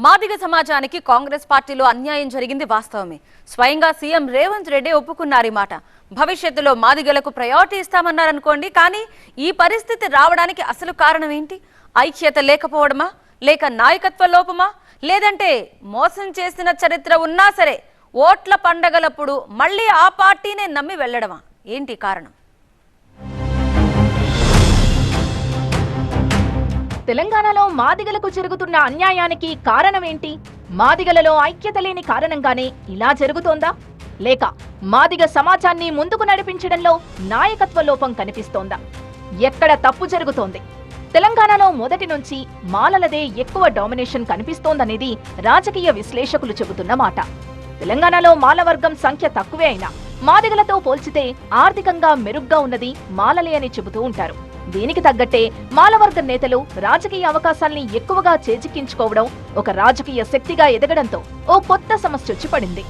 మాదిగ సమాజానికి కాంగ్రెస్ పార్టీలో అన్యాయం జరిగింది వాస్తవమే. స్వయంగా సీఎం రేవంత్ రెడ్డి ఒప్పుకున్నారు ఈ మాట. భవిష్యత్తులో మాదిగలకు ప్రయారిటీ ఇస్తామన్నారనుకోండి. కానీ ఈ పరిస్థితి రావడానికి అసలు కారణం ఏంటి? ఐక్యత లేకపోవడమా, లేక నాయకత్వ లోపమా, లేదంటే మోసం చేసిన చరిత్ర ఉన్నా సరే ఓట్ల పండగలప్పుడు మళ్ళీ ఆ పార్టీనే నమ్మి వెళ్లడమా? ఏంటి కారణం? తెలంగాణలో మాదిగలకు జరుగుతున్న అన్యాయానికి కారణమేంటి? మాదిగలలో ఐక్యత లేని కారణంగానే ఇలా జరుగుతోందా, లేక మాదిగ సమాజాన్ని ముందుకు నడిపించడంలో నాయకత్వ లోపం కనిపిస్తోందా? ఎక్కడ తప్పు జరుగుతోంది? తెలంగాణలో మొదటి నుంచి మాలలదే ఎక్కువ డామినేషన్ కనిపిస్తోందనేది రాజకీయ విశ్లేషకులు చెబుతున్న మాట. తెలంగాణలో మాలవర్గం సంఖ్య తక్కువే అయినా మాదిగలతో పోల్చితే ఆర్థికంగా మెరుగ్గా ఉన్నది మాలలే అని చెబుతూ ఉంటారు. దీనికి తగ్గట్టే మాలవర్గ నేతలు రాజకీయ అవకాశాల్ని ఎక్కువగా చేజిక్కించుకోవడం ఒక రాజకీయ శక్తిగా ఎదగడంతో ఓ కొత్త సమస్య వచ్చి పడింది.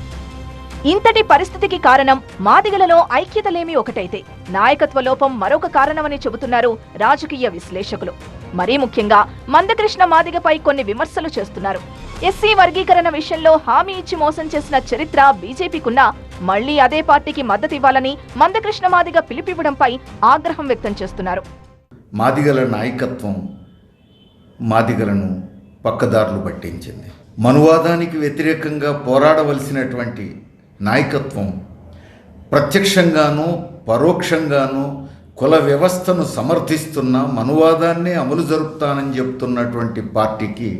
ఇంతటి పరిస్థితికి కారణం మాదిగలలో ఐక్యతలేమి ఒకటైతే నాయకత్వ లోపం మరొక కారణమని చెబుతున్నారు రాజకీయ విశ్లేషకులు. మరీ ముఖ్యంగా మందకృష్ణ మాదిగపై కొన్ని విమర్శలు చేస్తున్నారు. ఎస్సీ వర్గీకరణ విషయంలో హామీ ఇచ్చి మోసం చేసిన చరిత్ర బీజేపీకున్నా మళ్లీ అదే పార్టీకి మద్దతివ్వాలని మందకృష్ణ మాదిగ పిలుపివ్వడంపై ఆగ్రహం వ్యక్తం చేస్తున్నారు. మాదిగల నాయకత్వం మాదిగలను పక్కదారులు పట్టించింది. మనువాదానికి వ్యతిరేకంగా పోరాడవలసినటువంటి నాయకత్వం ప్రత్యక్షంగానూ పరోక్షంగానూ కుల వ్యవస్థను సమర్థిస్తున్న మనువాదాన్నే అమలు జరుపుతానని చెప్తున్నటువంటి పార్టీకి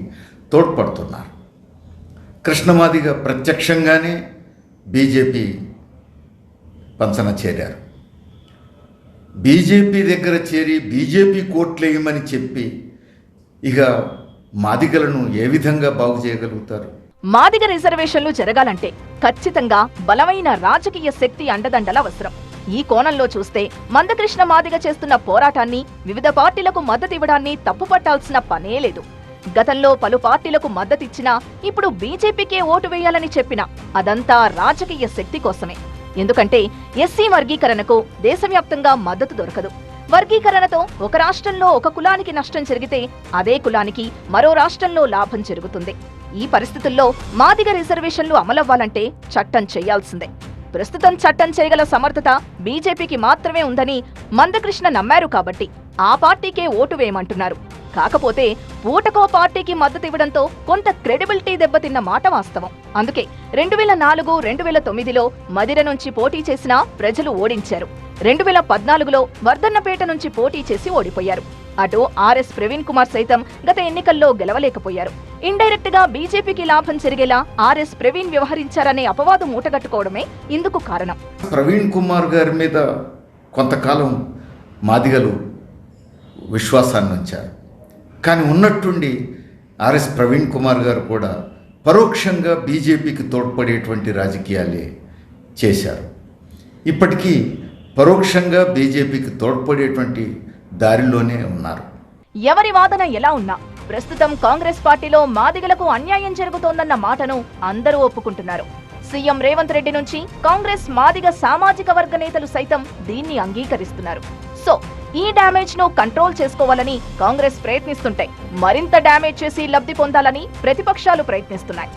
తోడ్పడుతున్నారు. కృష్ణమాదిగ ప్రత్యక్షంగానే బీజేపీ పంచన చేరారు. బీజేపీ దగ్గర చేరి బీజేపీ కోట్లేయమని చెప్పి ఇక మాదిగలను ఏ విధంగా బాగు చేయగలుగుతారు? మాదిగ రిజర్వేషన్లు జరగాలంటే ఖచ్చితంగా బలమైన రాజకీయ శక్తి అండదండల అవసరం. ఈ కోణంలో చూస్తే మందకృష్ణ మాదిగ చేస్తున్న పోరాటాన్ని, వివిధ పార్టీలకు మద్దతివ్వడాన్ని తప్పుపట్టాల్సిన పనే లేదు. గతంలో పలు పార్టీలకు మద్దతిచ్చినా ఇప్పుడు బీజేపీకే ఓటు వేయాలని చెప్పినా అదంతా రాజకీయ శక్తి కోసమే. ఎందుకంటే ఎస్సీ వర్గీకరణకు దేశవ్యాప్తంగా మద్దతు దొరకదు. వర్గీకరణతో ఒక రాష్ట్రంలో ఒక కులానికి నష్టం జరిగితే అదే కులానికి మరో రాష్ట్రంలో లాభం జరుగుతుంది. ఈ పరిస్థితుల్లో మాదిగ రిజర్వేషన్లు అమలవ్వాలంటే చట్టం చేయాల్సిందే. ప్రస్తుతం చట్టం చేయగల సమర్థత బీజేపీకి మాత్రమే ఉందని మందకృష్ణ నమ్మారు కాబట్టి ఆ పార్టీకే ఓటు వేయమంటున్నారు. కాకపోతే పూటకో పార్టీకి మద్దతు ఇవ్వడంతో కొంత క్రెడిబిలిటీ దెబ్బతిన్న మాట వాస్తవం. అందుకే 2004, 2009లో మదిర నుంచి పోటీ చేసినా ప్రజలు ఓడించారు. 2014లో వర్ధన్నపేట నుంచి పోటీ చేసి ఓడిపోయారు. అటు ఆర్ఎస్ ప్రవీణ్ కుమార్ సైతం గత ఎన్నికల్లో గెలవలేకపోయారు. ఇండైరెక్ట్ గా బీజేపీకి లాభం జరిగేలా ఆర్ఎస్ ప్రవీణ్ వ్యవహరించారనే అపవాదం మూటగట్టుకోవడమే ఇందుకు కారణం. ప్రవీణ్ కుమార్ గారి మీద కొంతకాలం మాదిగలు విశ్వాసాన్ని ఉంచారు. కానీ ఉన్నట్టుండి ఆర్ఎస్ ప్రవీణ్ కుమార్ గారు కూడా పరోక్షంగా బీజేపీకి తోడ్పడేటువంటి రాజకీయాలే చేశారు. ఇప్పటికీ పరోక్షంగా బీజేపీకి తోడ్పడేటువంటి దారిలోనే ఉన్నారు. ఎవరి వాదన ఎలా ఉన్నా ప్రస్తుతం కాంగ్రెస్ పార్టీలో మాదిగలకు అన్యాయం జరుగుతోందన్న మాటను అందరూ ఒప్పుకుంటున్నారు. సీఎం రేవంత్ రెడ్డి నుంచి కాంగ్రెస్ మాదిగ సామాజిక వర్గ నేతలు సైతం దీన్ని అంగీకరిస్తున్నారు. సో ఈ డ్యామేజ్ ను కంట్రోల్ చేసుకోవాలని కాంగ్రెస్ ప్రయత్నిస్తుంటే మరింత డ్యామేజ్ చేసి లబ్ధి పొందాలని ప్రతిపక్షాలు ప్రయత్నిస్తున్నాయి.